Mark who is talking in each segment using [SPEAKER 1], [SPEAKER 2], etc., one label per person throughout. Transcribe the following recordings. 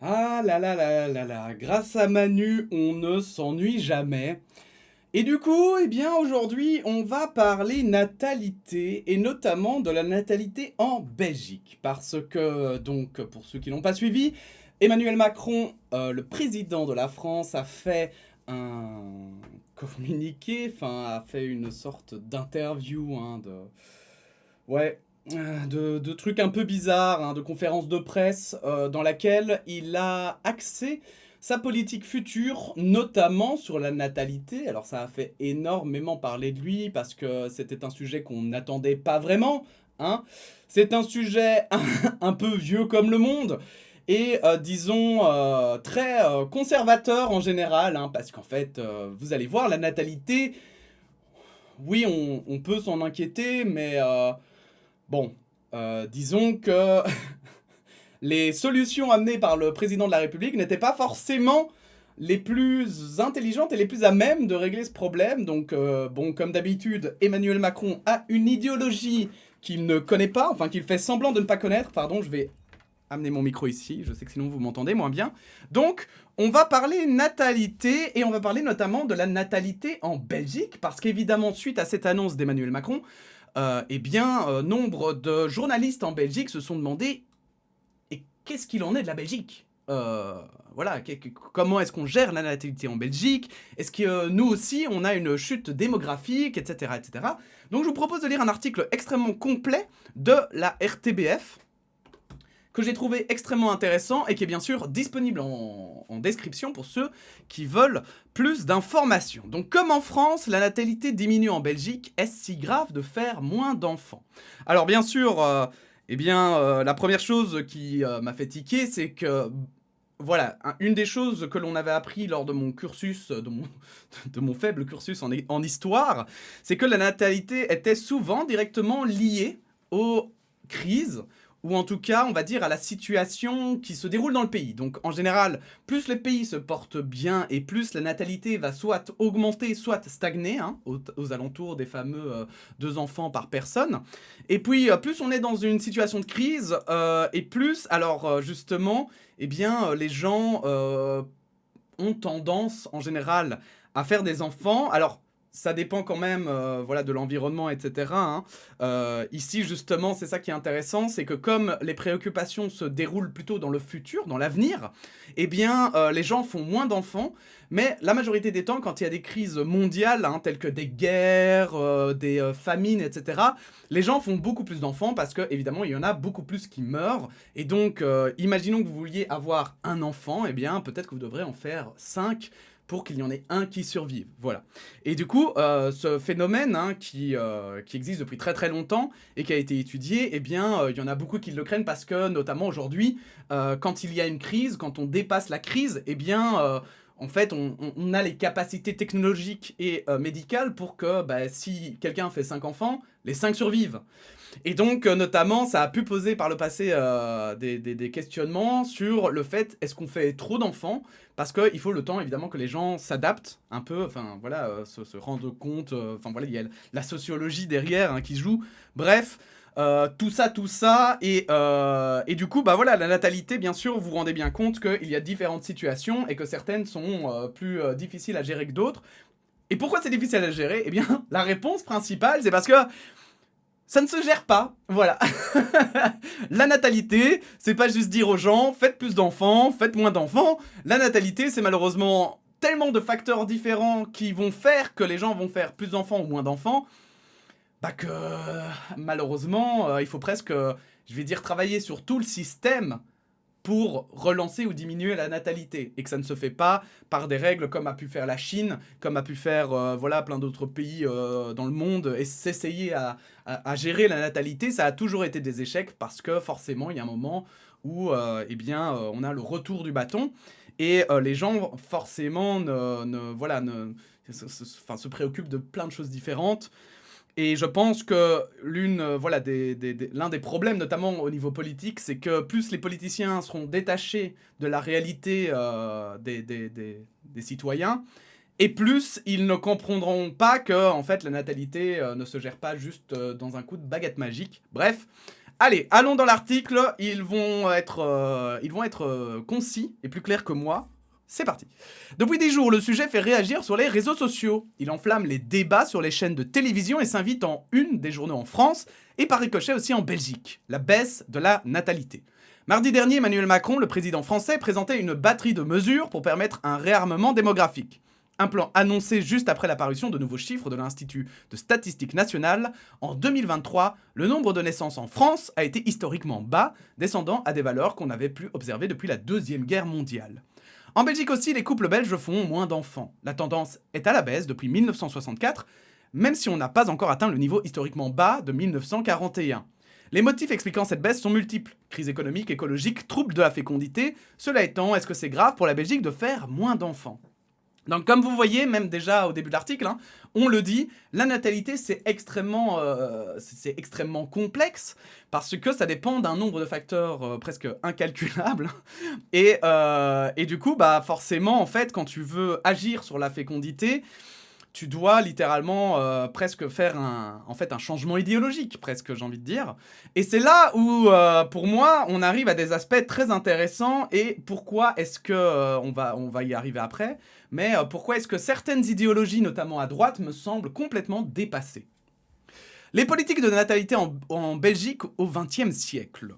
[SPEAKER 1] Ah là là là là là, grâce à Manu, on ne s'ennuie jamais. Et du coup, eh bien aujourd'hui, on va parler natalité et notamment de la natalité en Belgique parce que donc pour ceux qui n'ont pas suivi, Emmanuel Macron, le président de la France, a fait un communiqué, enfin a fait une sorte d'interview, ouais, de trucs un peu bizarres, de conférences de presse, dans laquelle il a axé sa politique future, notamment sur la natalité. Alors ça a fait énormément parler de lui, parce que c'était un sujet qu'on n'attendait pas vraiment. Hein. C'est un sujet un peu vieux comme le monde, et disons très conservateur en général, parce qu'en fait, vous allez voir, la natalité, oui, on peut s'en inquiéter, mais bon, disons que les solutions amenées par le président de la République n'étaient pas forcément les plus intelligentes et les plus à même de régler ce problème. Donc, bon, comme d'habitude, Emmanuel Macron a une idéologie qu'il ne connaît pas, enfin qu'il fait semblant de ne pas connaître. Pardon, je vais amener mon micro ici, je sais que sinon vous m'entendez moins bien. Donc, on va parler natalité, et on va parler notamment de la natalité en Belgique, parce qu'évidemment, suite à cette annonce d'Emmanuel Macron, eh bien, nombre de journalistes en Belgique se sont demandé et qu'est-ce qu'il en est de la Belgique. Voilà, comment est-ce qu'on gère la natalité en Belgique? Est-ce que nous aussi, on a une chute démographique, etc., etc. Donc, je vous propose de lire un article extrêmement complet de la RTBF, que j'ai trouvé extrêmement intéressant et qui est bien sûr disponible en description pour ceux qui veulent plus d'informations. Donc comme en France, la natalité diminue en Belgique, est-ce si grave de faire moins d'enfants? Alors bien sûr, la première chose qui m'a fait tiquer, c'est que voilà, une des choses que l'on avait appris lors de mon cursus, de mon faible cursus en histoire, c'est que la natalité était souvent directement liée aux crises, ou en tout cas, on va dire, à la situation qui se déroule dans le pays. Donc, en général, plus le pays se porte bien et plus la natalité va soit augmenter, soit stagner, aux alentours des fameux 2 enfants par personne. Et puis, plus on est dans une situation de crise, et plus, alors justement, eh bien, les gens ont tendance, en général, à faire des enfants. Alors, ça dépend quand même voilà, de l'environnement, etc. Ici, justement, c'est ça qui est intéressant, c'est que comme les préoccupations se déroulent plutôt dans le futur, dans l'avenir, eh bien, les gens font moins d'enfants, mais la majorité des temps, quand il y a des crises mondiales, telles que des guerres, des famines, etc., les gens font beaucoup plus d'enfants parce que, évidemment, il y en a beaucoup plus qui meurent. Et donc, imaginons que vous vouliez avoir un enfant, eh bien, peut-être que vous devrez en faire 5 pour qu'il y en ait un qui survive. Voilà. Et du coup, ce phénomène qui existe depuis très très longtemps et qui a été étudié, eh bien, il y en a beaucoup qui le craignent parce que, notamment aujourd'hui, quand il y a une crise, quand on dépasse la crise, eh bien, en fait, on a les capacités technologiques et médicales pour que, si quelqu'un fait 5 enfants, les 5 survivent. Et donc, notamment, ça a pu poser par le passé des questionnements sur le fait, est-ce qu'on fait trop d'enfants? Parce qu'il faut le temps, évidemment, que les gens s'adaptent un peu, enfin, voilà, se rendent compte, enfin, voilà, il y a la sociologie derrière qui joue. Bref, tout ça, et du coup, bah voilà, la natalité, bien sûr, vous vous rendez bien compte qu'il y a différentes situations et que certaines sont plus difficiles à gérer que d'autres. Et pourquoi c'est difficile à gérer? Eh bien, la réponse principale, c'est parce que ça ne se gère pas, voilà. La natalité, c'est pas juste dire aux gens, faites plus d'enfants, faites moins d'enfants. La natalité, c'est malheureusement tellement de facteurs différents qui vont faire que les gens vont faire plus d'enfants ou moins d'enfants, que malheureusement, il faut presque, je vais dire, travailler sur tout le système pour relancer ou diminuer la natalité, et que ça ne se fait pas par des règles comme a pu faire la Chine, comme a pu faire voilà, plein d'autres pays dans le monde, et s'essayer à gérer la natalité. Ça a toujours été des échecs parce que forcément il y a un moment où on a le retour du bâton, et les gens forcément se préoccupent de plein de choses différentes. Et je pense que l'un des problèmes, notamment au niveau politique, c'est que plus les politiciens seront détachés de la réalité des citoyens, et plus ils ne comprendront pas que en fait, la natalité ne se gère pas juste dans un coup de baguette magique. Bref, Allez, allons dans l'article, ils vont être concis et plus clairs que moi. C'est parti. Depuis 10 jours, le sujet fait réagir sur les réseaux sociaux. Il enflamme les débats sur les chaînes de télévision et s'invite en une des journaux en France et par ricochet aussi en Belgique. La baisse de la natalité. Mardi dernier, Emmanuel Macron, le président français, présentait une batterie de mesures pour permettre un réarmement démographique. Un plan annoncé juste après l'apparition de nouveaux chiffres de l'Institut de statistique nationale. En 2023, le nombre de naissances en France a été historiquement bas, descendant à des valeurs qu'on n'avait plus observées depuis la Deuxième Guerre mondiale. En Belgique aussi, les couples belges font moins d'enfants. La tendance est à la baisse depuis 1964, même si on n'a pas encore atteint le niveau historiquement bas de 1941. Les motifs expliquant cette baisse sont multiples. Crise économique, écologique, troubles de la fécondité. Cela étant, est-ce que c'est grave pour la Belgique de faire moins d'enfants ? Donc comme vous voyez, même déjà au début de l'article, on le dit, la natalité c'est extrêmement complexe parce que ça dépend d'un nombre de facteurs presque incalculables et du coup bah forcément en fait quand tu veux agir sur la fécondité, tu dois littéralement presque faire un changement idéologique, presque j'ai envie de dire. Et c'est là où, pour moi, on arrive à des aspects très intéressants. Et pourquoi est-ce que, on va y arriver après, mais pourquoi est-ce que certaines idéologies, notamment à droite, me semblent complètement dépassées ? Les politiques de natalité en Belgique au XXe siècle.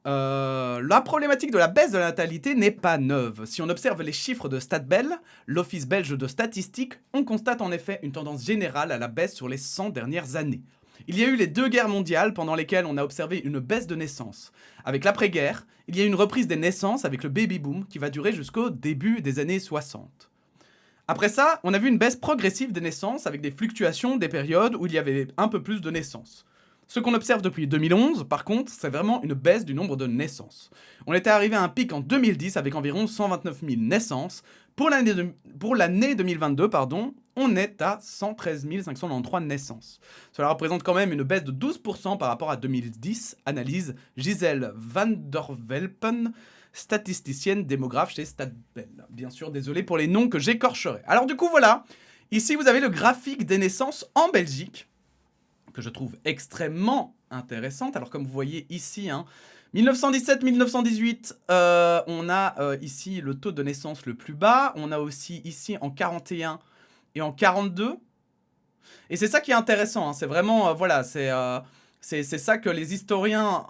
[SPEAKER 1] La problématique de la baisse de la natalité n'est pas neuve. Si on observe les chiffres de StatBel, l'Office belge de statistique, on constate en effet une tendance générale à la baisse sur les 100 dernières années. Il y a eu les 2 guerres mondiales pendant lesquelles on a observé une baisse de naissances. Avec l'après-guerre, il y a une reprise des naissances avec le baby-boom qui va durer jusqu'au début des années 60. Après ça, on a vu une baisse progressive des naissances avec des fluctuations des périodes où il y avait un peu plus de naissances. Ce qu'on observe depuis 2011, par contre, c'est vraiment une baisse du nombre de naissances. On était arrivé à un pic en 2010 avec environ 129 000 naissances. Pour l'année 2022, on est à 113 593 naissances. Cela représente quand même une baisse de 12% par rapport à 2010, analyse Gisèle van der Welpen, statisticienne démographe chez StatBel. Bien sûr, désolé pour les noms que j'écorcherai. Alors du coup, voilà. Ici, vous avez le graphique des naissances en Belgique, que je trouve extrêmement intéressante. Alors comme vous voyez ici, 1917-1918, on a ici le taux de naissance le plus bas. On a aussi ici en 41 et en 42. Et c'est ça qui est intéressant, c'est vraiment, voilà, c'est ça que les historiens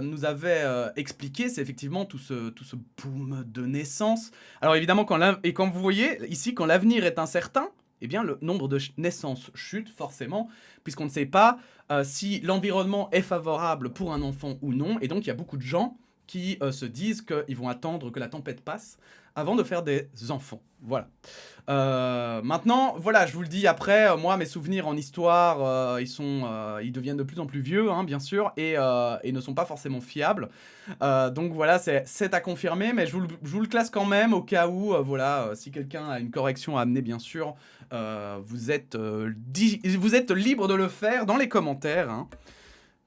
[SPEAKER 1] nous avaient expliqué, c'est effectivement tout ce boom de naissance. Alors évidemment, quand vous voyez ici, quand l'avenir est incertain, eh bien le nombre de naissances chute forcément, puisqu'on ne sait pas si l'environnement est favorable pour un enfant ou non, et donc il y a beaucoup de gens qui se disent qu'ils vont attendre que la tempête passe avant de faire des enfants. Voilà. Maintenant, voilà, je vous le dis après, moi, mes souvenirs en histoire, ils deviennent de plus en plus vieux, bien sûr, et ne sont pas forcément fiables. Donc voilà, c'est à confirmer, mais je vous le classe quand même au cas où, voilà, si quelqu'un a une correction à amener, bien sûr, vous êtes libre de le faire dans les commentaires.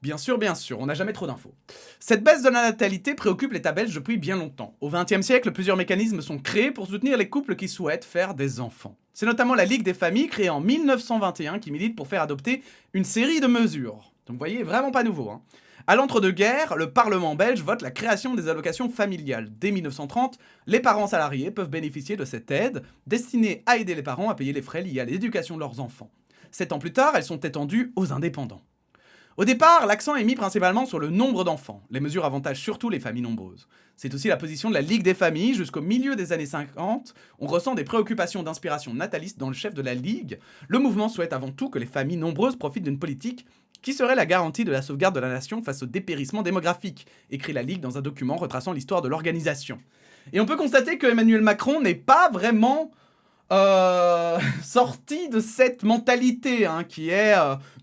[SPEAKER 1] Bien sûr, on n'a jamais trop d'infos. Cette baisse de la natalité préoccupe l'État belge depuis bien longtemps. Au XXe siècle, plusieurs mécanismes sont créés pour soutenir les couples qui souhaitent faire des enfants. C'est notamment la Ligue des familles, créée en 1921, qui milite pour faire adopter une série de mesures. Donc vous voyez, vraiment pas nouveau. À l'entre-deux-guerres, le Parlement belge vote la création des allocations familiales. Dès 1930, les parents salariés peuvent bénéficier de cette aide, destinée à aider les parents à payer les frais liés à l'éducation de leurs enfants. 7 ans plus tard, elles sont étendues aux indépendants. Au départ, l'accent est mis principalement sur le nombre d'enfants. Les mesures avantagent surtout les familles nombreuses. C'est aussi la position de la Ligue des familles. Jusqu'au milieu des années 50, on ressent des préoccupations d'inspiration nataliste dans le chef de la Ligue. Le mouvement souhaite avant tout que les familles nombreuses profitent d'une politique qui serait la garantie de la sauvegarde de la nation face au dépérissement démographique, écrit la Ligue dans un document retraçant l'histoire de l'organisation. Et on peut constater que Emmanuel Macron n'est pas vraiment sorti de cette mentalité qui est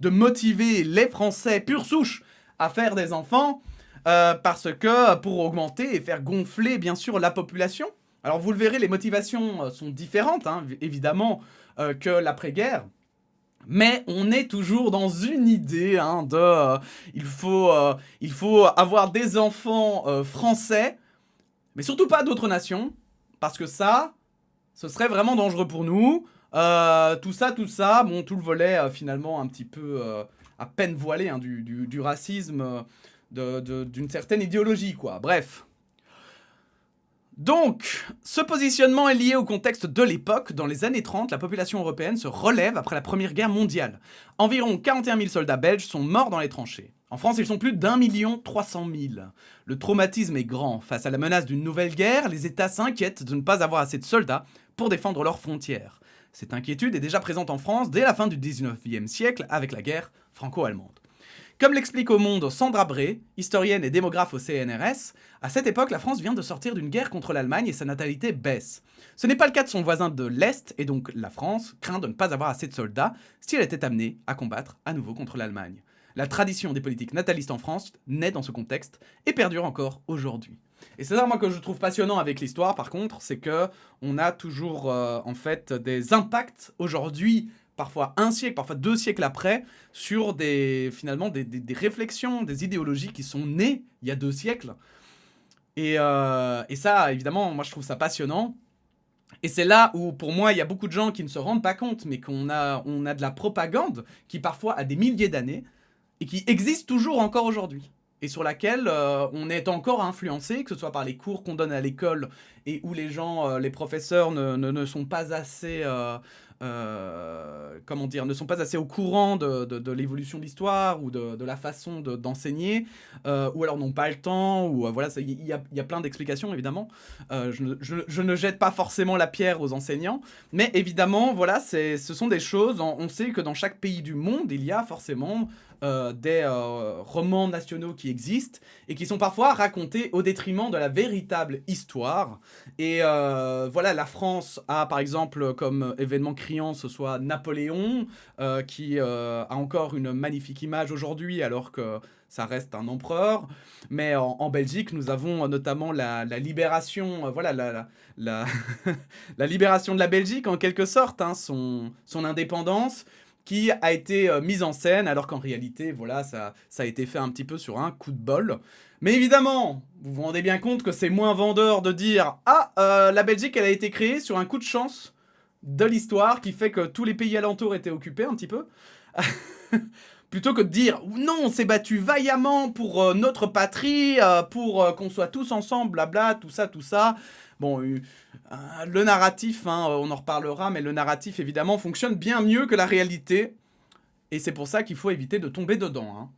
[SPEAKER 1] de motiver les Français pure souche à faire des enfants parce que pour augmenter et faire gonfler bien sûr la population. Alors vous le verrez, les motivations sont différentes évidemment que l'après-guerre. Mais on est toujours dans une idée il faut avoir des enfants français, mais surtout pas d'autres nations, parce que ça, ce serait vraiment dangereux pour nous. Tout ça, bon, tout le volet finalement un petit peu à peine voilé du racisme d'une certaine idéologie, quoi. Bref. Donc, ce positionnement est lié au contexte de l'époque. Dans les années 30, la population européenne se relève après la Première Guerre mondiale. Environ 41 000 soldats belges sont morts dans les tranchées. En France, ils sont plus d'1 300 000. Le traumatisme est grand. Face à la menace d'une nouvelle guerre, les États s'inquiètent de ne pas avoir assez de soldats pour défendre leurs frontières. Cette inquiétude est déjà présente en France dès la fin du 19e siècle avec la guerre franco-allemande. Comme l'explique au Monde Sandra Bray, historienne et démographe au CNRS, à cette époque, la France vient de sortir d'une guerre contre l'Allemagne et sa natalité baisse. Ce n'est pas le cas de son voisin de l'Est, et donc la France craint de ne pas avoir assez de soldats si elle était amenée à combattre à nouveau contre l'Allemagne. La tradition des politiques natalistes en France naît dans ce contexte et perdure encore aujourd'hui. Et c'est ça, moi, que je trouve passionnant avec l'histoire, par contre, c'est que on a toujours, en fait, des impacts aujourd'hui, parfois un siècle, parfois 2 siècles après, sur finalement des réflexions, des idéologies qui sont nées il y a 2 siècles. Et ça, évidemment, moi, je trouve ça passionnant. Et c'est là où, pour moi, il y a beaucoup de gens qui ne se rendent pas compte, mais on a de la propagande qui, parfois, a des milliers d'années, et qui existe toujours encore aujourd'hui. Et sur laquelle on est encore influencé, que ce soit par les cours qu'on donne à l'école, et où les gens, les professeurs ne sont pas assez... ne sont pas assez au courant de l'évolution de l'histoire ou de la façon d'enseigner, ou alors n'ont pas le temps, ou voilà, il y a plein d'explications évidemment. Je ne jette pas forcément la pierre aux enseignants, mais évidemment, voilà, ce sont des choses, on sait que dans chaque pays du monde, il y a forcément des romans nationaux qui existent et qui sont parfois racontés au détriment de la véritable histoire. Et voilà, la France a par exemple comme événement criant ce soit Napoléon, qui a encore une magnifique image aujourd'hui alors que ça reste un empereur. Mais en Belgique, nous avons notamment la libération, voilà, la libération de la Belgique en quelque sorte, hein, son indépendance, qui a été mise en scène, alors qu'en réalité, voilà, ça a été fait un petit peu sur un coup de bol. Mais évidemment, vous vous rendez bien compte que c'est moins vendeur de dire « Ah, la Belgique, elle a été créée sur un coup de chance de l'histoire qui fait que tous les pays alentours étaient occupés un petit peu. » Plutôt que de dire « Non, on s'est battu vaillamment pour notre patrie, pour qu'on soit tous ensemble, blabla, tout ça, tout ça. » Bon, le narratif, hein, on en reparlera, mais le narratif, évidemment, fonctionne bien mieux que la réalité. Et c'est pour ça qu'il faut éviter de tomber dedans. Hein.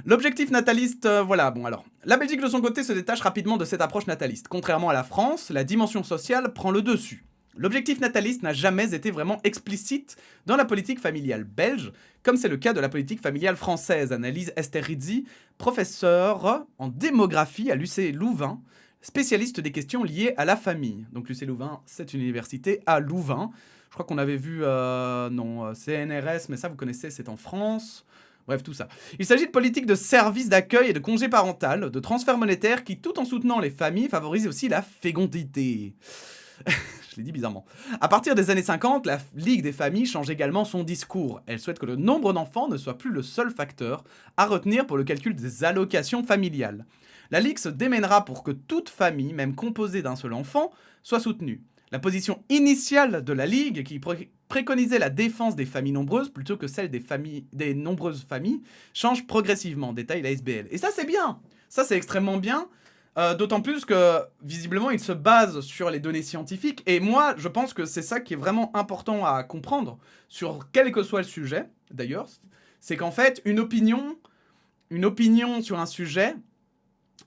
[SPEAKER 1] L'objectif nataliste, voilà, bon alors. La Belgique, de son côté, se détache rapidement de cette approche nataliste. Contrairement à la France, la dimension sociale prend le dessus. L'objectif nataliste n'a jamais été vraiment explicite dans la politique familiale belge, comme c'est le cas de la politique familiale française, analyse Esther Rizzi, professeure en démographie à l'UC Louvain, spécialiste des questions liées à la famille. Donc l'UC Louvain, c'est une université à Louvain. Je crois qu'on avait vu, CNRS, mais ça vous connaissez, c'est en France. Bref, tout ça. Il s'agit de politiques de services d'accueil et de congé parental, de transferts monétaires qui, tout en soutenant les familles, favorisent aussi la fécondité. Je l'ai dit bizarrement. À partir des années 50, la Ligue des familles change également son discours. Elle souhaite que le nombre d'enfants ne soit plus le seul facteur à retenir pour le calcul des allocations familiales. La Ligue se démènera pour que toute famille, même composée d'un seul enfant, soit soutenue. La position initiale de la Ligue, qui préconisait la défense des familles nombreuses plutôt que celle des nombreuses familles, change progressivement, détaille la SBL. Et ça, c'est bien. Ça, c'est extrêmement bien. D'autant plus que, visiblement, il se base sur les données scientifiques. Et moi, je pense que c'est ça qui est vraiment important à comprendre, sur quel que soit le sujet, d'ailleurs. C'est qu'en fait, une opinion sur un sujet,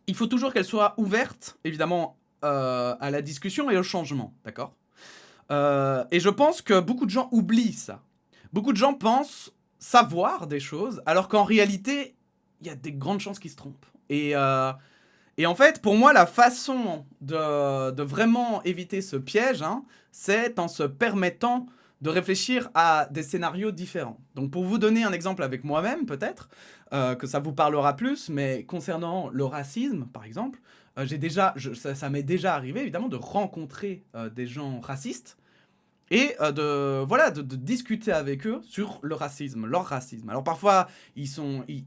[SPEAKER 1] il faut toujours qu'elle soit ouverte, évidemment, à la discussion et au changement, d'accord ? Et je pense que beaucoup de gens oublient ça. Beaucoup de gens pensent savoir des choses, alors qu'en réalité, il y a des grandes chances qu'ils se trompent. Et en fait, pour moi, la façon de vraiment éviter ce piège, hein, c'est en se permettant de réfléchir à des scénarios différents. Donc pour vous donner un exemple avec moi-même, peut-être, que ça vous parlera plus, mais concernant le racisme, par exemple, ça m'est déjà arrivé, évidemment, de rencontrer des gens racistes, et de discuter avec eux sur le racisme, leur racisme. Alors parfois, ils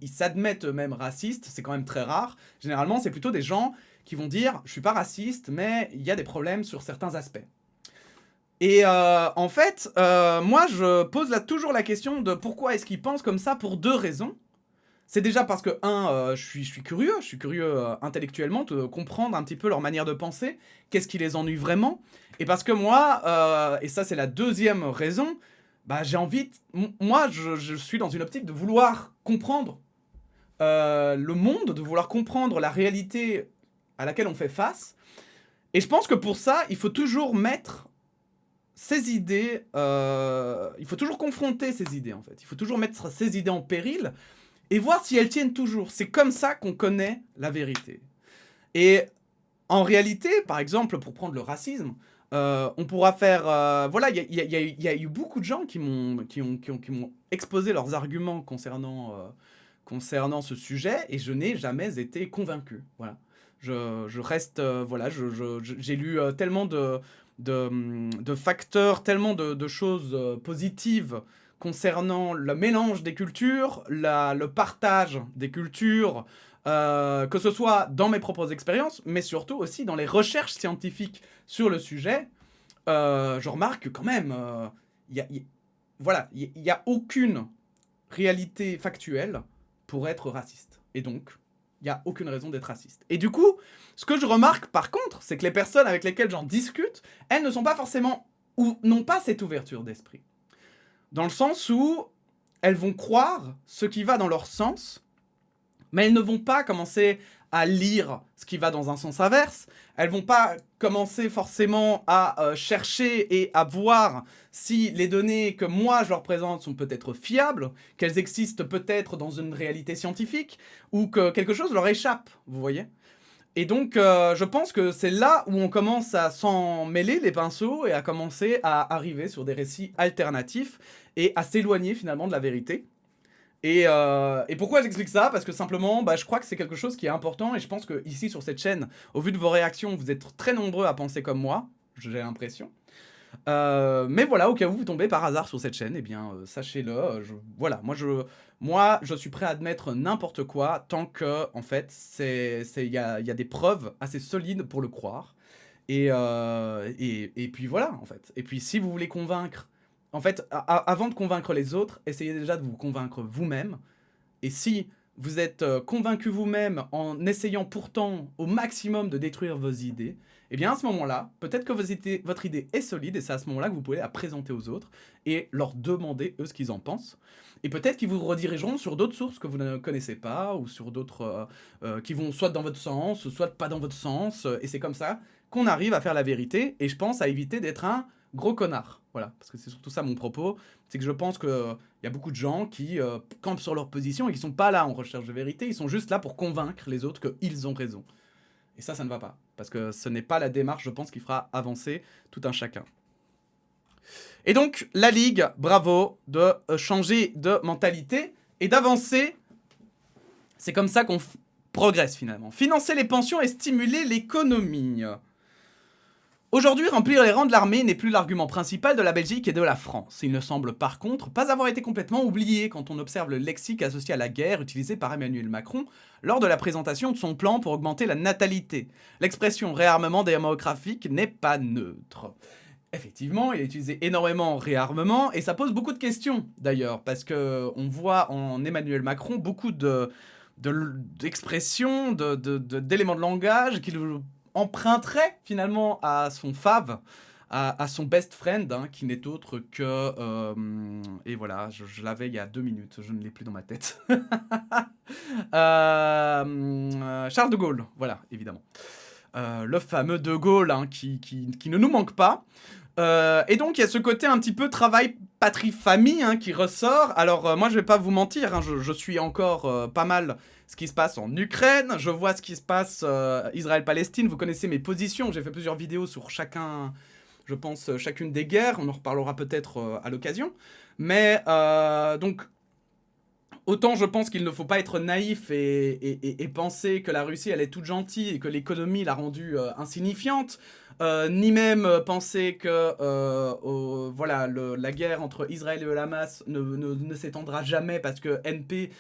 [SPEAKER 1] s'admettent eux-mêmes racistes, c'est quand même très rare. Généralement, c'est plutôt des gens qui vont dire « je suis pas raciste, mais il y a des problèmes sur certains aspects ». Et en fait, moi, je pose toujours la question de pourquoi est-ce qu'ils pensent comme ça, pour 2 raisons. c'est déjà parce que, je suis curieux intellectuellement de comprendre un petit peu leur manière de penser, qu'est-ce qui les ennuie vraiment. Et parce que moi, et ça c'est la deuxième raison, bah, j'ai envie, moi je suis dans une optique de vouloir comprendre le monde, de vouloir comprendre la réalité à laquelle on fait face. Et je pense que pour ça, il faut toujours mettre ces idées, il faut toujours confronter ces idées en fait. Il faut toujours mettre ces idées en péril et voir si elles tiennent toujours. C'est comme ça qu'on connaît la vérité. Et en réalité, par exemple, pour prendre le racisme, on pourra faire... voilà, il y a eu beaucoup de gens qui m'ont exposé leurs arguments concernant ce sujet, et je n'ai jamais été convaincu. Voilà. Je reste... voilà, j'ai lu tellement de facteurs, tellement de choses positives concernant le mélange des cultures, le partage des cultures, que ce soit dans mes propres expériences, mais surtout aussi dans les recherches scientifiques sur le sujet. Je remarque que quand même, voilà, il n'y a aucune réalité factuelle pour être raciste. Et donc, il n'y a aucune raison d'être raciste. Et du coup, ce que je remarque par contre, c'est que les personnes avec lesquelles j'en discute, elles ne sont pas forcément, ou n'ont pas cette ouverture d'esprit. Dans le sens où elles vont croire ce qui va dans leur sens, mais elles ne vont pas commencer à lire ce qui va dans un sens inverse. Elles vont pas commencer forcément à chercher et à voir si les données que moi je leur présente sont peut-être fiables, qu'elles existent peut-être dans une réalité scientifique, ou que quelque chose leur échappe, vous voyez. Et donc, je pense que c'est là où on commence à s'en mêler les pinceaux et à commencer à arriver sur des récits alternatifs et à s'éloigner finalement de la vérité. Et pourquoi j'explique ça? Parce que simplement, bah, je crois que c'est quelque chose qui est important, et je pense que ici sur cette chaîne, au vu de vos réactions, vous êtes très nombreux à penser comme moi, j'ai l'impression. Mais voilà, au cas où vous tombez par hasard sur cette chaîne, eh bien, sachez-le, voilà, moi, je suis prêt à admettre n'importe quoi tant que, en fait, il y a des preuves assez solides pour le croire. Et puis voilà, en fait. Et puis si vous voulez convaincre, en fait, avant de convaincre les autres, essayez déjà de vous convaincre vous-même. Et si vous êtes convaincu vous-même en essayant pourtant au maximum de détruire vos idées, eh bien à ce moment-là, peut-être que votre idée est solide, et c'est à ce moment-là que vous pouvez la présenter aux autres et leur demander eux ce qu'ils en pensent. Et peut-être qu'ils vous redirigeront sur d'autres sources que vous ne connaissez pas, ou sur d'autres qui vont soit dans votre sens, soit pas dans votre sens. Et c'est comme ça qu'on arrive à faire la vérité, et je pense à éviter d'être un gros connard. Voilà, parce que c'est surtout ça mon propos, c'est que je pense qu'il y a beaucoup de gens qui campent sur leur position et qui sont pas là en recherche de vérité, ils sont juste là pour convaincre les autres qu'ils ont raison. Et ça ne va pas, parce que ce n'est pas la démarche, je pense, qui fera avancer tout un chacun. Et donc, la Ligue, bravo, de changer de mentalité et d'avancer. C'est comme ça qu'on progresse finalement. Financer les pensions et stimuler l'économie. Aujourd'hui, remplir les rangs de l'armée n'est plus l'argument principal de la Belgique et de la France. Il ne semble par contre pas avoir été complètement oublié quand on observe le lexique associé à la guerre utilisé par Emmanuel Macron lors de la présentation de son plan pour augmenter la natalité. L'expression réarmement démographique n'est pas neutre. Effectivement, il a utilisé énormément réarmement, et ça pose beaucoup de questions d'ailleurs, parce qu'on voit en Emmanuel Macron beaucoup d'expressions, d'éléments de langage qu'il emprunterait finalement à son fave, à son best friend, hein, qui n'est autre que... et voilà, je l'avais il y a 2 minutes, je ne l'ai plus dans ma tête. Charles de Gaulle, voilà, évidemment. Le fameux de Gaulle, hein, qui ne nous manque pas. Et donc il y a ce côté un petit peu travail patrie-famille, hein, qui ressort. Alors moi je vais pas vous mentir, hein, je suis encore pas mal ce qui se passe en Ukraine, je vois ce qui se passe Israël-Palestine, vous connaissez mes positions, j'ai fait plusieurs vidéos sur chacun, je pense, chacune des guerres, on en reparlera peut-être à l'occasion. Mais donc autant je pense qu'il ne faut pas être naïf et penser que la Russie elle est toute gentille et que l'économie l'a rendue insignifiante, ni même penser que voilà, la guerre entre Israël et le Hamas ne s'étendra jamais parce que NP,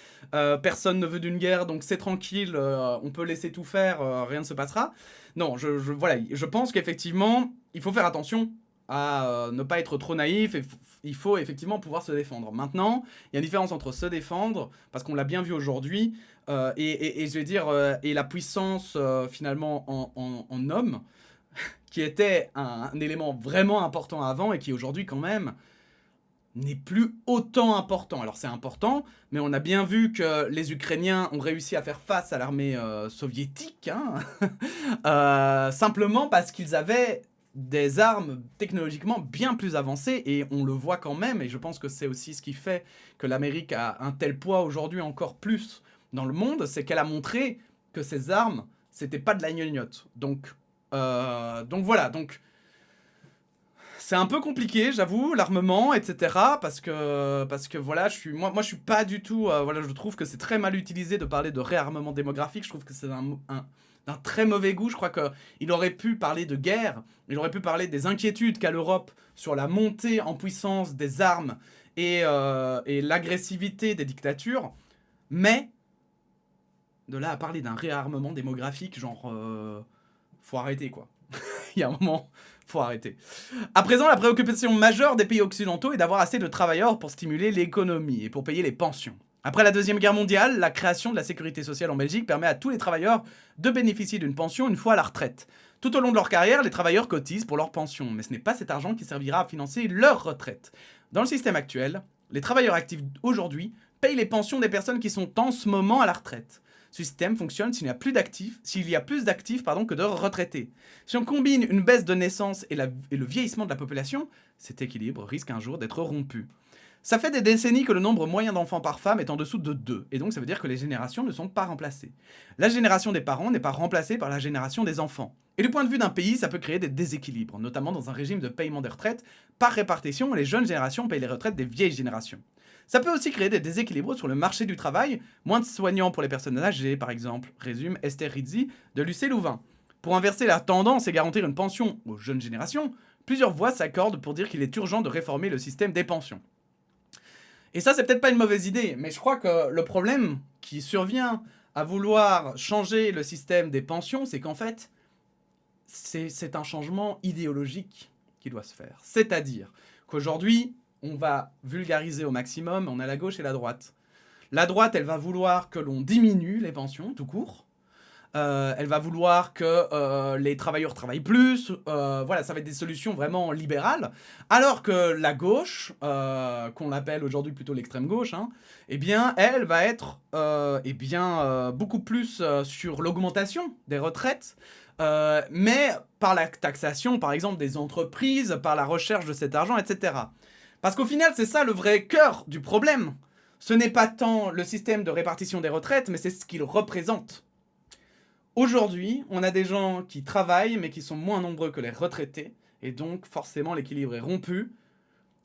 [SPEAKER 1] personne ne veut d'une guerre, donc c'est tranquille, on peut laisser tout faire, rien ne se passera. Non, voilà, je pense qu'effectivement, il faut faire attention à ne pas être trop naïf et il faut effectivement pouvoir se défendre. Maintenant, il y a une différence entre se défendre, parce qu'on l'a bien vu aujourd'hui, et je vais dire, et la puissance finalement en homme, qui était un élément vraiment important avant et qui aujourd'hui quand même n'est plus autant important. Alors c'est important, mais on a bien vu que les Ukrainiens ont réussi à faire face à l'armée soviétique, hein, simplement parce qu'ils avaient des armes technologiquement bien plus avancées, et on le voit quand même, et je pense que c'est aussi ce qui fait que l'Amérique a un tel poids aujourd'hui encore plus dans le monde, c'est qu'elle a montré que ces armes, c'était pas de la gnognotte. Donc voilà, donc c'est un peu compliqué, j'avoue, l'armement, etc. Parce que voilà, moi, je suis pas du tout... voilà, je trouve que c'est très mal utilisé de parler de réarmement démographique. Je trouve que c'est d'un très mauvais goût. Je crois qu'il aurait pu parler de guerre. Il aurait pu parler des inquiétudes qu'a l'Europe sur la montée en puissance des armes et l'agressivité des dictatures. Mais de là à parler d'un réarmement démographique, genre... faut arrêter, quoi. Il y a un moment... faut arrêter. À présent, la préoccupation majeure des pays occidentaux est d'avoir assez de travailleurs pour stimuler l'économie et pour payer les pensions. Après la Deuxième Guerre mondiale, la création de la sécurité sociale en Belgique permet à tous les travailleurs de bénéficier d'une pension une fois à la retraite. Tout au long de leur carrière, les travailleurs cotisent pour leur pension, mais ce n'est pas cet argent qui servira à financer leur retraite. Dans le système actuel, les travailleurs actifs aujourd'hui payent les pensions des personnes qui sont en ce moment à la retraite. Ce système fonctionne s'il y a plus d'actifs que de retraités. Si on combine une baisse de naissance et le vieillissement de la population, cet équilibre risque un jour d'être rompu. Ça fait des décennies que le nombre moyen d'enfants par femme est en dessous de 2, et donc ça veut dire que les générations ne sont pas remplacées. La génération des parents n'est pas remplacée par la génération des enfants. Et du point de vue d'un pays, ça peut créer des déséquilibres, notamment dans un régime de paiement des retraites par répartition où les jeunes générations payent les retraites des vieilles générations. Ça peut aussi créer des déséquilibres sur le marché du travail, moins de soignants pour les personnes âgées, par exemple, résume Esther Rizzi de l'UC Louvain. Pour inverser la tendance et garantir une pension aux jeunes générations, plusieurs voix s'accordent pour dire qu'il est urgent de réformer le système des pensions. Et ça, c'est peut-être pas une mauvaise idée, mais je crois que le problème qui survient à vouloir changer le système des pensions, c'est qu'en fait, c'est un changement idéologique qui doit se faire. C'est-à-dire qu'aujourd'hui, on va vulgariser au maximum, on a la gauche et la droite. La droite, elle va vouloir que l'on diminue les pensions, tout court. Elle va vouloir que les travailleurs travaillent plus. Voilà, ça va être des solutions vraiment libérales. Alors que la gauche, qu'on l'appelle aujourd'hui plutôt l'extrême gauche, hein, eh bien, elle va être beaucoup plus sur l'augmentation des retraites, mais par la taxation, par exemple, des entreprises, par la recherche de cet argent, etc. Parce qu'au final, c'est ça le vrai cœur du problème. Ce n'est pas tant le système de répartition des retraites, mais c'est ce qu'il représente. Aujourd'hui, on a des gens qui travaillent, mais qui sont moins nombreux que les retraités, et donc forcément l'équilibre est rompu.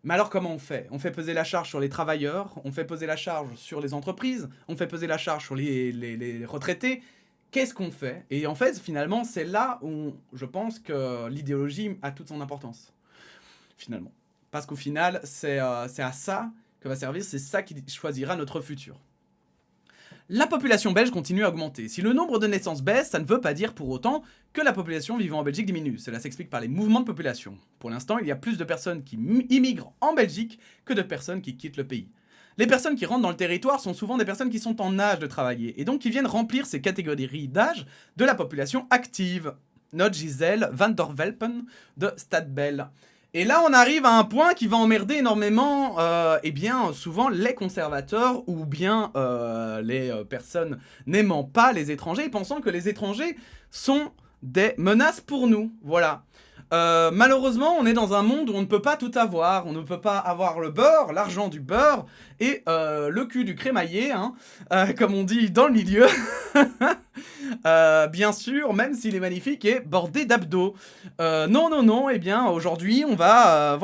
[SPEAKER 1] Mais alors comment on fait ? On fait peser la charge sur les travailleurs, on fait peser la charge sur les entreprises, on fait peser la charge sur les retraités. Qu'est-ce qu'on fait ? Et en fait, finalement, c'est là où je pense que l'idéologie a toute son importance, finalement. Parce qu'au final, c'est à ça que va servir, c'est ça qui choisira notre futur. La population belge continue à augmenter. Si le nombre de naissances baisse, ça ne veut pas dire pour autant que la population vivant en Belgique diminue. Cela s'explique par les mouvements de population. Pour l'instant, il y a plus de personnes qui immigrent en Belgique que de personnes qui quittent le pays. Les personnes qui rentrent dans le territoire sont souvent des personnes qui sont en âge de travailler, et donc qui viennent remplir ces catégories d'âge de la population active. Note Gisèle van der Welpen de Stadbel. Et là, on arrive à un point qui va emmerder énormément, souvent les conservateurs ou bien les personnes n'aimant pas les étrangers, pensant que les étrangers sont des menaces pour nous. Voilà. Malheureusement, on est dans un monde où on ne peut pas tout avoir. On ne peut pas avoir le beurre, l'argent du beurre et le cul du crémaillé, hein, comme on dit dans le milieu. Bien sûr, même s'il est magnifique et bordé d'abdos. Non, eh bien, aujourd'hui, on va...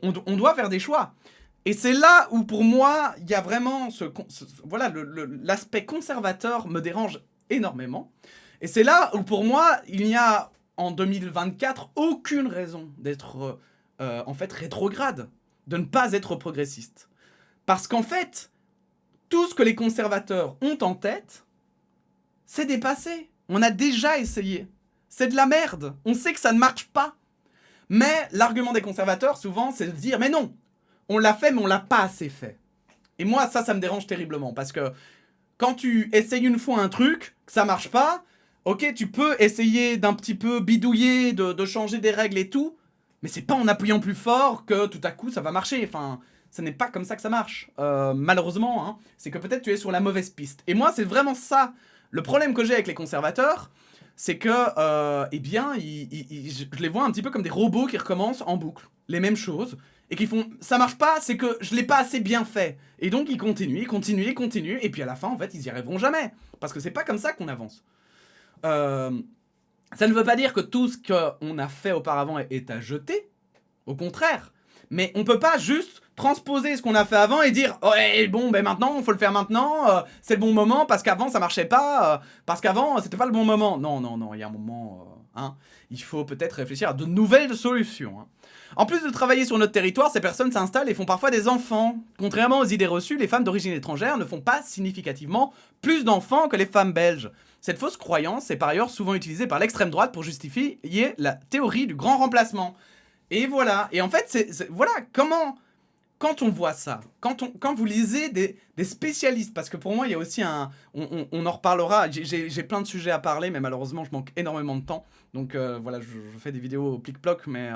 [SPEAKER 1] on doit faire des choix. Et c'est là où, pour moi, il y a vraiment l'aspect conservateur me dérange énormément. Et c'est là où, pour moi, il n'y a, en 2024, aucune raison d'être, rétrograde, de ne pas être progressiste. Parce qu'en fait, tout ce que les conservateurs ont en tête, c'est dépassé. On a déjà essayé. C'est de la merde. On sait que ça ne marche pas. Mais l'argument des conservateurs, souvent, c'est de dire « Mais non, on l'a fait, mais on l'a pas assez fait. » Et moi, ça me dérange terriblement, parce que quand tu essayes une fois un truc, que ça marche pas, ok, tu peux essayer d'un petit peu bidouiller, de changer des règles et tout, mais c'est pas en appuyant plus fort que tout à coup ça va marcher. Enfin, ce n'est pas comme ça que ça marche. Malheureusement, hein, c'est que peut-être tu es sur la mauvaise piste. Et moi, c'est vraiment ça. Le problème que j'ai avec les conservateurs, c'est que, eh bien, je les vois un petit peu comme des robots qui recommencent en boucle. Les mêmes choses. Et qui font, ça marche pas, c'est que je l'ai pas assez bien fait. Et donc ils continuent, et puis à la fin, en fait, ils y arriveront jamais. Parce que c'est pas comme ça qu'on avance. Ça ne veut pas dire que tout ce qu'on a fait auparavant est à jeter. Au contraire. Mais on peut pas juste transposer ce qu'on a fait avant et dire oh, bon, ben maintenant, il faut le faire maintenant, c'est le bon moment, parce qu'avant, ça marchait pas, parce qu'avant, c'était pas le bon moment. Non, non, non, il y a un moment, hein, il faut peut-être réfléchir à de nouvelles solutions. Hein. En plus de travailler sur notre territoire, ces personnes s'installent et font parfois des enfants. Contrairement aux idées reçues, les femmes d'origine étrangère ne font pas significativement plus d'enfants que les femmes belges. Cette fausse croyance est par ailleurs souvent utilisée par l'extrême droite pour justifier la théorie du grand remplacement. Et voilà. Et en fait, voilà, comment... Quand on voit ça, quand vous lisez des spécialistes, parce que pour moi, il y a aussi un... On en reparlera, j'ai plein de sujets à parler, mais malheureusement, je manque énormément de temps. Donc voilà, je fais des vidéos au plic-ploc, mais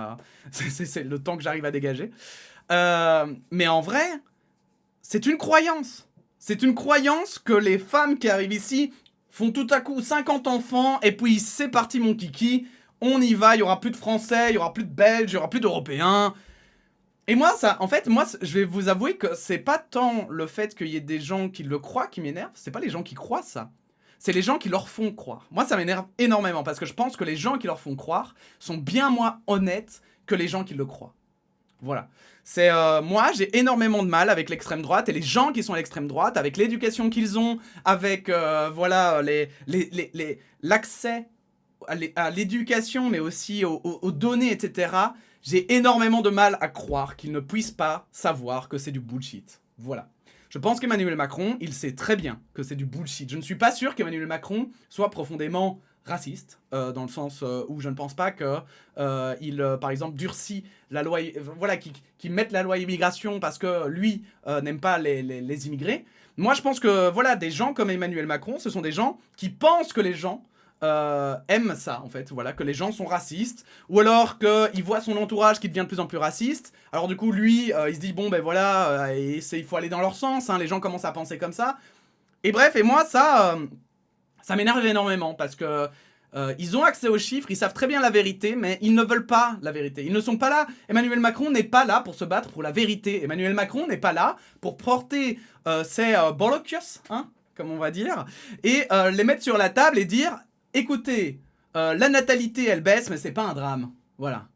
[SPEAKER 1] c'est le temps que j'arrive à dégager. Mais en vrai, c'est une croyance. C'est une croyance que les femmes qui arrivent ici font tout à coup 50 enfants, et puis c'est parti mon kiki, on y va, il y aura plus de Français, il y aura plus de Belges, il y aura plus d'Européens... Et moi, ça, en fait, moi, je vais vous avouer que c'est pas tant le fait qu'il y ait des gens qui le croient qui m'énerve, c'est pas les gens qui croient ça. C'est les gens qui leur font croire. Moi, ça m'énerve énormément parce que je pense que les gens qui leur font croire sont bien moins honnêtes que les gens qui le croient. Voilà. C'est moi, j'ai énormément de mal avec l'extrême droite et les gens qui sont à l'extrême droite, avec l'éducation qu'ils ont, avec voilà l'accès à l'éducation, mais aussi aux données, etc. J'ai énormément de mal à croire qu'ils ne puissent pas savoir que c'est du bullshit. Voilà. Je pense qu'Emmanuel Macron, il sait très bien que c'est du bullshit. Je ne suis pas sûr qu'Emmanuel Macron soit profondément raciste, dans le sens où je ne pense pas qu'il, par exemple, durcit la loi... voilà, qu'il mette la loi immigration parce que lui n'aime pas les immigrés. Moi, je pense que, voilà, des gens comme Emmanuel Macron, ce sont des gens qui pensent que les gens aime ça, en fait, voilà, que les gens sont racistes, ou alors qu'il voit son entourage qui devient de plus en plus raciste, alors du coup, lui, il se dit, bon, ben voilà, il faut aller dans leur sens, hein, les gens commencent à penser comme ça, et bref, et moi, ça m'énerve énormément, parce que ils ont accès aux chiffres, ils savent très bien la vérité, mais ils ne veulent pas la vérité, ils ne sont pas là, Emmanuel Macron n'est pas là pour se battre pour la vérité, Emmanuel Macron n'est pas là pour porter ses bolocus, hein, comme on va dire, et les mettre sur la table et dire... Écoutez, la natalité elle baisse, mais c'est pas un drame. Voilà.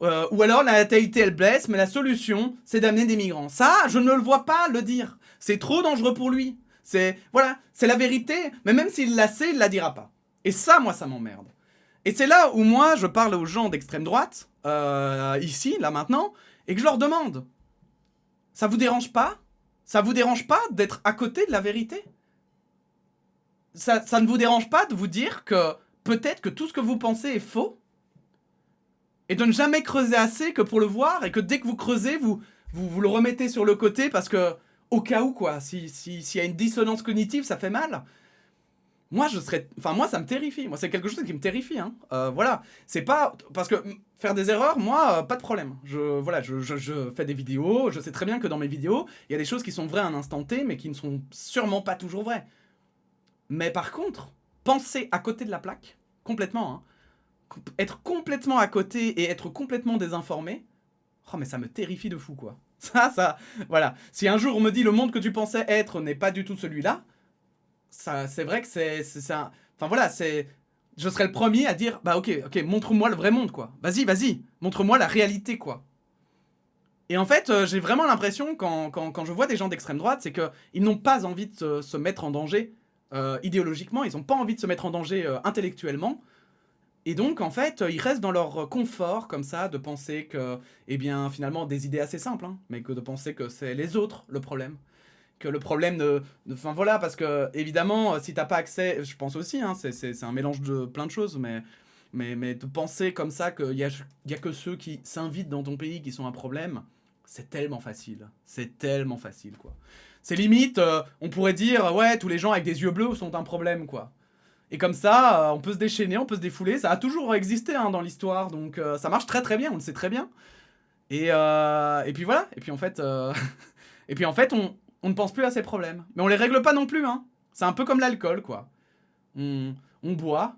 [SPEAKER 1] Ou alors la natalité elle baisse, mais la solution c'est d'amener des migrants. Ça, je ne le vois pas le dire. C'est trop dangereux pour lui. Voilà, c'est la vérité, mais même s'il la sait, il la dira pas. Et ça, moi, ça m'emmerde. Et c'est là où moi, je parle aux gens d'extrême droite, ici, là maintenant, et que je leur demande, ça vous dérange pas? Ça vous dérange pas d'être à côté de la vérité? Ça ne vous dérange pas de vous dire que peut-être que tout ce que vous pensez est faux? Et de ne jamais creuser assez que pour le voir, et que dès que vous creusez, vous le remettez sur le côté parce que, au cas où, quoi, s'il y a une dissonance cognitive, ça fait mal. Moi, moi, ça me terrifie. Moi, c'est quelque chose qui me terrifie, hein. Voilà. C'est pas... Parce que faire des erreurs, moi, pas de problème. Voilà, je fais des vidéos, je sais très bien que dans mes vidéos, il y a des choses qui sont vraies à un instant T, mais qui ne sont sûrement pas toujours vraies. Mais par contre, penser à côté de la plaque, complètement, hein, être complètement à côté et être complètement désinformé, oh mais ça me terrifie de fou, quoi. Ça, voilà. Si un jour on me dit le monde que tu pensais être n'est pas du tout celui-là, c'est vrai que c'est un... Enfin voilà, je serais le premier à dire, bah ok, montre-moi le vrai monde, quoi. Vas-y, montre-moi la réalité, quoi. Et en fait, j'ai vraiment l'impression, quand je vois des gens d'extrême droite, c'est qu'ils n'ont pas envie de se mettre en danger idéologiquement, ils n'ont pas envie de se mettre en danger intellectuellement, et donc en fait ils restent dans leur confort comme ça, de penser que, eh bien finalement des idées assez simples, hein, mais que de penser que c'est les autres le problème, que le problème enfin voilà, parce que évidemment si t'as pas accès, je pense aussi, hein, c'est un mélange de plein de choses, mais mais de penser comme ça qu'il y a que ceux qui s'invitent dans ton pays qui sont un problème, c'est tellement facile. C'est tellement facile, quoi. C'est limite, on pourrait dire, ouais, tous les gens avec des yeux bleus sont un problème, quoi. Et comme ça, on peut se déchaîner, on peut se défouler. Ça a toujours existé hein, dans l'histoire, donc ça marche très très bien, on le sait très bien. Et puis voilà, et puis en fait, et puis en fait on ne pense plus à ces problèmes. Mais on les règle pas non plus, hein. C'est un peu comme l'alcool, quoi. On boit,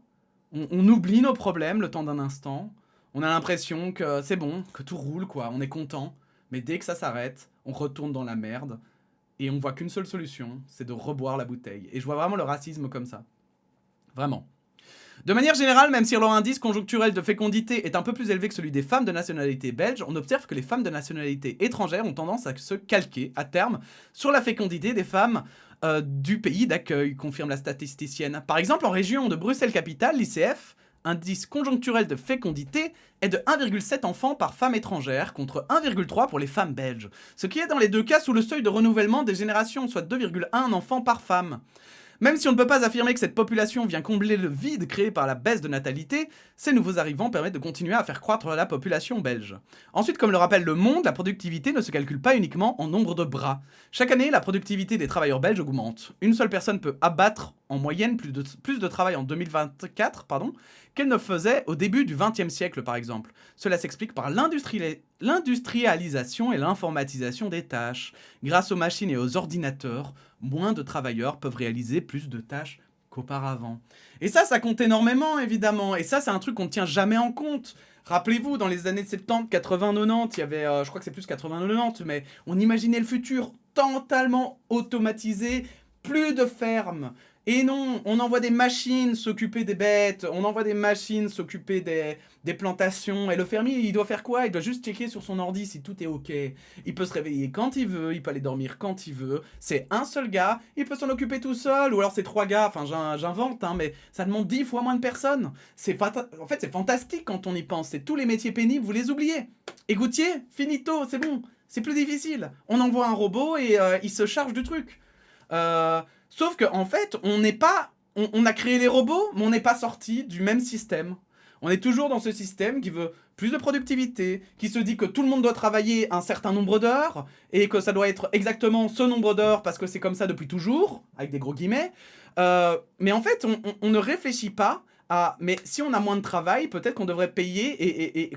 [SPEAKER 1] on oublie nos problèmes le temps d'un instant. On a l'impression que c'est bon, que tout roule, quoi. On est content. Mais dès que ça s'arrête, on retourne dans la merde. Et on voit qu'une seule solution, c'est de reboire la bouteille. Et je vois vraiment le racisme comme ça. Vraiment. De manière générale, même si leur indice conjoncturel de fécondité est un peu plus élevé que celui des femmes de nationalité belge, on observe que les femmes de nationalité étrangère ont tendance à se calquer, à terme, sur la fécondité des femmes du pays d'accueil, confirme la statisticienne. Par exemple, en région de Bruxelles-Capitale, l'ICF, indice conjoncturel de fécondité, est de 1,7 enfants par femme étrangère, contre 1,3 pour les femmes belges. Ce qui est dans les deux cas sous le seuil de renouvellement des générations, soit 2,1 enfants par femme. Même si on ne peut pas affirmer que cette population vient combler le vide créé par la baisse de natalité, ces nouveaux arrivants permettent de continuer à faire croître la population belge. Ensuite, comme le rappelle Le Monde, la productivité ne se calcule pas uniquement en nombre de bras. Chaque année, la productivité des travailleurs belges augmente. Une seule personne peut abattre en moyenne plus de travail en 2024 qu'elle ne faisait au début du XXe siècle, par exemple. Cela s'explique par l'industrialisation et l'informatisation des tâches. Grâce aux machines et aux ordinateurs, moins de travailleurs peuvent réaliser plus de tâches qu'auparavant. Et ça compte énormément, évidemment. Et ça, c'est un truc qu'on ne tient jamais en compte. Rappelez-vous, dans les années 70, 80, 90, il y avait, je crois que c'est plus 80, 90, mais on imaginait le futur totalement automatisé, plus de fermes. Et non, on envoie des machines s'occuper des bêtes, on envoie des machines s'occuper des plantations. Et le fermier, il doit faire quoi? Il doit juste checker sur son ordi si tout est ok. Il peut se réveiller quand il veut, il peut aller dormir quand il veut. C'est un seul gars, il peut s'en occuper tout seul. Ou alors c'est 3 gars, enfin j'invente, hein, mais ça demande 10 fois moins de personnes. En fait, c'est fantastique quand on y pense. C'est tous les métiers pénibles, vous les oubliez. Égoutier, finito, c'est bon. C'est plus difficile. On envoie un robot et il se charge du truc. Sauf qu'en fait, on a créé les robots, mais on n'est pas sorti du même système. On est toujours dans ce système qui veut plus de productivité, qui se dit que tout le monde doit travailler un certain nombre d'heures, et que ça doit être exactement ce nombre d'heures, parce que c'est comme ça depuis toujours, avec des gros guillemets. Mais en fait, on ne réfléchit pas à... Mais si on a moins de travail, peut-être qu'on devrait payer,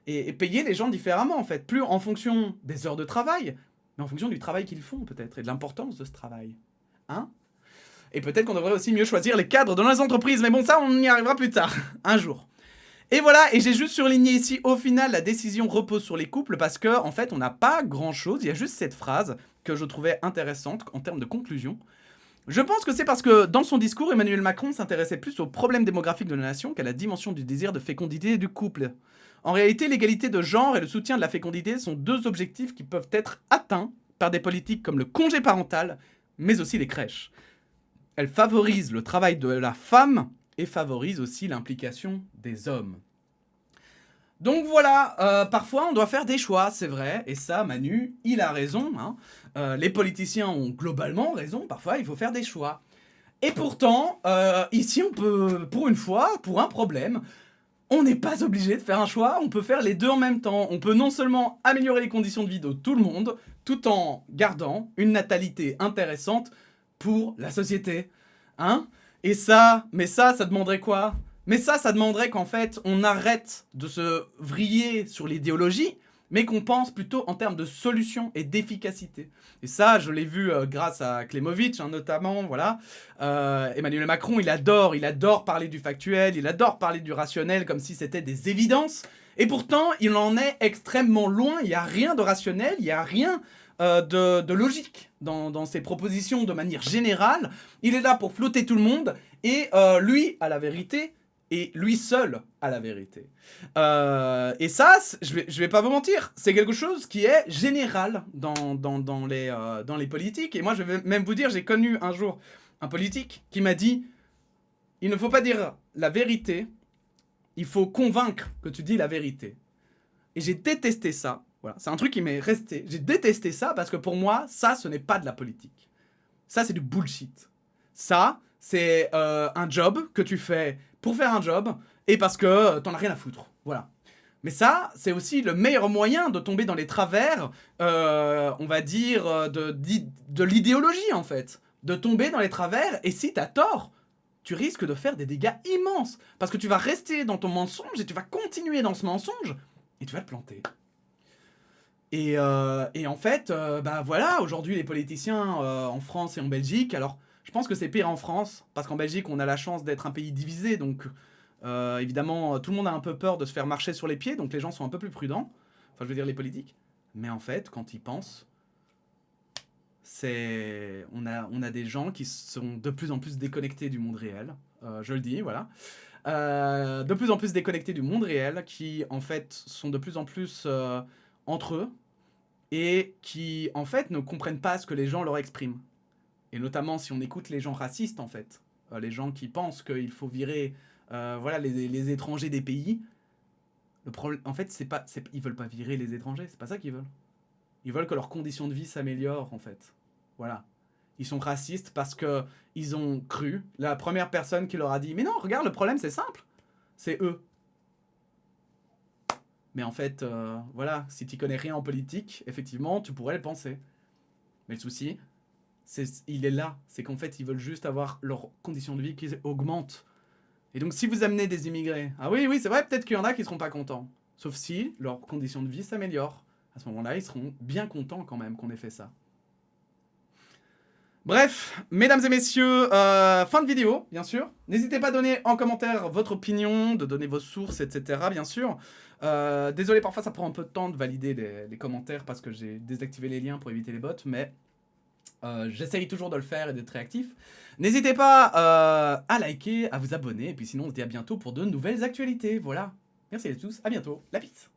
[SPEAKER 1] et payer les gens différemment, en fait. Plus en fonction des heures de travail, mais en fonction du travail qu'ils font, peut-être, et de l'importance de ce travail. Hein? Et peut-être qu'on devrait aussi mieux choisir les cadres dans les entreprises, mais bon, ça, on y arrivera plus tard, un jour. Et voilà, et j'ai juste surligné ici, au final, la décision repose sur les couples, parce que, en fait, on n'a pas grand-chose, il y a juste cette phrase que je trouvais intéressante en termes de conclusion. Je pense que c'est parce que, dans son discours, Emmanuel Macron s'intéressait plus aux problèmes démographiques de la nation qu'à la dimension du désir de fécondité du couple. En réalité, l'égalité de genre et le soutien de la fécondité sont deux objectifs qui peuvent être atteints par des politiques comme le congé parental, mais aussi les crèches. Elles favorisent le travail de la femme et favorisent aussi l'implication des hommes. Donc voilà, parfois on doit faire des choix, c'est vrai, et ça, Manu, il a raison. Hein. Les politiciens ont globalement raison, parfois il faut faire des choix. Et pourtant, ici on peut, pour une fois, pour un problème, on n'est pas obligé de faire un choix, on peut faire les deux en même temps. On peut non seulement améliorer les conditions de vie de tout le monde, tout en gardant une natalité intéressante pour la société. Hein? Et ça, ça demanderait quoi? Mais ça demanderait qu'en fait, on arrête de se vriller sur l'idéologie, mais qu'on pense plutôt en termes de solutions et d'efficacité. Et ça, je l'ai vu grâce à Klemovic, hein, notamment, voilà. Emmanuel Macron, il adore parler du factuel, il adore parler du rationnel comme si c'était des évidences. Et pourtant, il en est extrêmement loin, il n'y a rien de rationnel, il n'y a rien de logique dans ses propositions de manière générale. Il est là pour flotter tout le monde, et lui a la vérité, et lui seul a la vérité. Et ça, je vais pas vous mentir, c'est quelque chose qui est général dans les politiques. Et moi, je vais même vous dire, j'ai connu un jour un politique qui m'a dit « Il ne faut pas dire la vérité, il faut convaincre que tu dis la vérité. » Et j'ai détesté ça. Voilà, c'est un truc qui m'est resté. J'ai détesté ça parce que pour moi, ça, ce n'est pas de la politique. Ça, c'est du bullshit. Ça, c'est un job que tu fais pour faire un job et parce que t'en as rien à foutre. Voilà. Mais ça, c'est aussi le meilleur moyen de tomber dans les travers, on va dire, de l'idéologie, en fait. De tomber dans les travers, et si t'as tort, tu risques de faire des dégâts immenses. Parce que tu vas rester dans ton mensonge, et tu vas continuer dans ce mensonge, et tu vas te planter. Et en fait, bah voilà, aujourd'hui les politiciens en France et en Belgique, alors je pense que c'est pire en France, parce qu'en Belgique on a la chance d'être un pays divisé, donc évidemment tout le monde a un peu peur de se faire marcher sur les pieds, donc les gens sont un peu plus prudents, enfin je veux dire les politiques, mais en fait quand ils pensent, on a des gens qui sont de plus en plus déconnectés du monde réel, je le dis, voilà. De plus en plus déconnectés du monde réel, qui en fait sont de plus en plus entre eux, et qui, en fait, ne comprennent pas ce que les gens leur expriment. Et notamment, si on écoute les gens racistes, en fait, les gens qui pensent qu'il faut virer voilà, les étrangers des pays, le problème, en fait, ils veulent pas virer les étrangers, c'est pas ça qu'ils veulent. Ils veulent que leurs conditions de vie s'améliorent, en fait. Voilà. Ils sont racistes parce que ils ont cru, la première personne qui leur a dit « Mais non, regarde, le problème, c'est simple, c'est eux ». Mais en fait, voilà, si tu connais rien en politique, effectivement, tu pourrais le penser. Mais le souci, il est là. C'est qu'en fait, ils veulent juste avoir leurs conditions de vie qui augmentent. Et donc, si vous amenez des immigrés, ah oui, c'est vrai, peut-être qu'il y en a qui seront pas contents. Sauf si leurs conditions de vie s'améliorent. À ce moment-là, ils seront bien contents quand même qu'on ait fait ça. Bref, mesdames et messieurs, fin de vidéo, bien sûr. N'hésitez pas à donner en commentaire votre opinion, de donner vos sources, etc. bien sûr. Désolé, parfois ça prend un peu de temps de valider les commentaires parce que j'ai désactivé les liens pour éviter les bots, mais j'essaye toujours de le faire et d'être réactif. N'hésitez pas à liker, à vous abonner, et puis sinon on se dit à bientôt pour de nouvelles actualités. Voilà. Merci à tous, à bientôt, la pizza.